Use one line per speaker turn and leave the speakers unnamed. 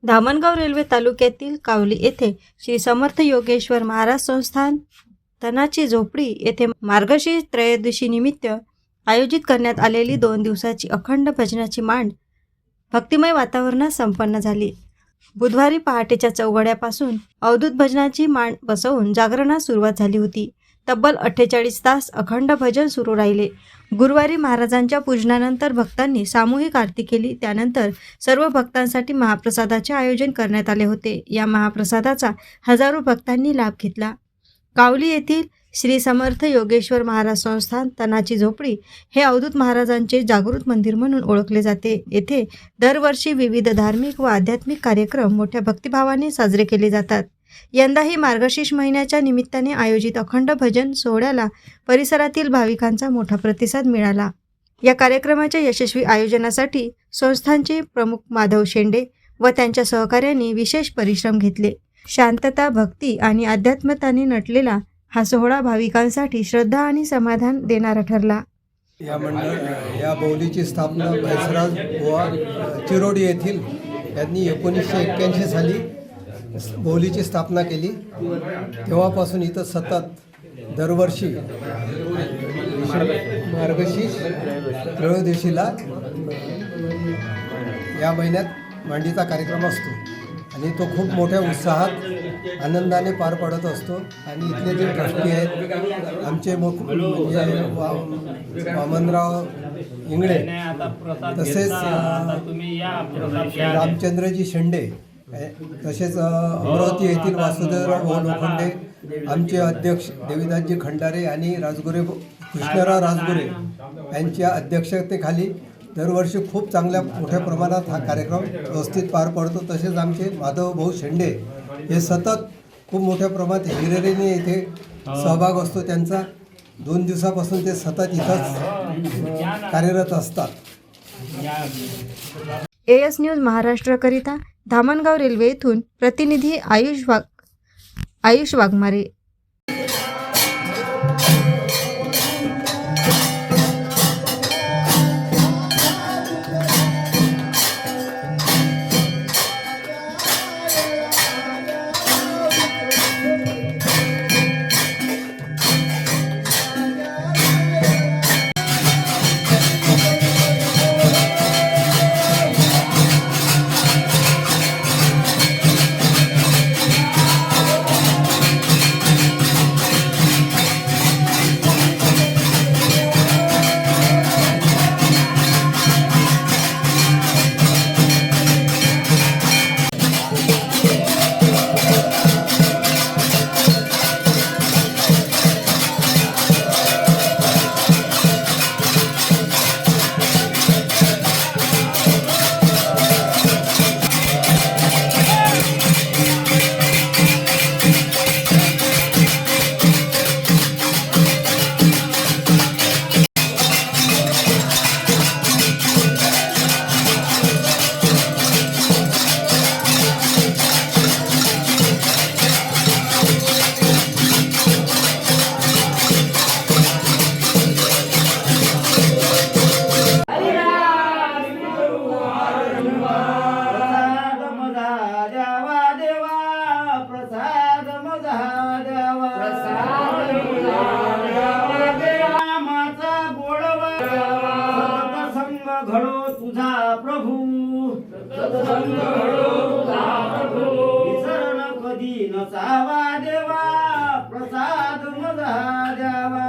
Dhamangaon railway तालुक्यातील कावली येथे श्री समर्थ योगेश्वर महाराज संस्थान तनाची झोपडी येथे मार्गशीर्ष त्रयोदशी निमित्त आयोजित करण्यात आलेली 2 दिवसाची अखंड भजनाची मांड भक्तिमय वातावरणात संपन्न झाली। बुधवारी पहाटेच्या चौघड्यापासून अवधूत भजनाची मांड बसवून जागरणास सुरुवात झाली होती। तब्बल 48 तास अखंड भजन सुरू राहिले। गुरुवारी महाराजांच्या पूजनानंतर भक्तांनी सामूहिक आरती केली। त्यानंतर सर्व भक्तांसाठी महाप्रसादाचे आयोजन करण्यात आले होते। या महाप्रसादाचा हजारो भक्तांनी लाभ घेतला। कावली येथील श्री समर्थ योगेश्वर महाराज संस्थान तनाची झोपडी हे अवधूत महाराजांचे जागृत मंदिर म्हणून ओळखले जाते। येथे दरवर्षी विविध धार्मिक व आध्यात्मिक कार्यक्रम मोठ्या भक्तिभावाने साजरे केले जातात। यंदाही मार्गशीर्ष महिन्याच्या निमित्ताने आयोजित अखंड भजन सोहळ्याला परिसरातील भाविकांचा मोठा प्रतिसाद मिळाला। या कार्यक्रमाच्या यशस्वी आयोजनासाठी संस्थानचे प्रमुख माधव शेंडे व त्यांच्या सहकाऱ्यांनी विशेष परिश्रम घेतले। शांतता, भक्ती आणि अध्यात्मताने नटलेला हा सोहळा भाविकांसाठी श्रद्धा आणि समाधान देणारा ठरला।
या बौलीची स्थापना बैसराज बुवा चिरोडी येथील यांनी 1981 साली बौलीची स्थापना केली। तेव्हापासून इथं सतत दरवर्षी मार्गशीर्ष त्रयोदशीला या महिन्यात मांडीचा कार्यक्रम असतो आणि तो खूप मोठ्या उत्साहात आनंदाने पार पडत असतो। आणि इथले जे ट्रस्टी आहेत आमचे म्हणजे वामनराव इंगळे, तसेच रामचंद्रजी शेंडे, तसेच अमरावती येथील वासुदेवराव लोखंडे, आमचे अध्यक्ष देवीदासजी खंडारे आणि राजगुरे कृष्णराव राजगुरे यांच्या अध्यक्षतेखाली दरवर्षी खूप चांगल्या मोठ्या प्रमाणात हा कार्यक्रम व्यवस्थित पार पडतो। तसेच आमचे माधव भाऊ शेंडे हे सतत खूप मोठ्या प्रमाणात हिरिरीने इथे सहभाग असतो त्यांचा। 2 दिवसापासून ते सतत इथंच कार्यरत असतात।
AS न्यूज महाराष्ट्रकरिता धामणगाव रेल्वे येथून प्रतिनिधी आयुष वाघमारे।
घडो तुझा प्रभू, विसरण कधी नसावा देवा, प्रसाद मजा द्यावा।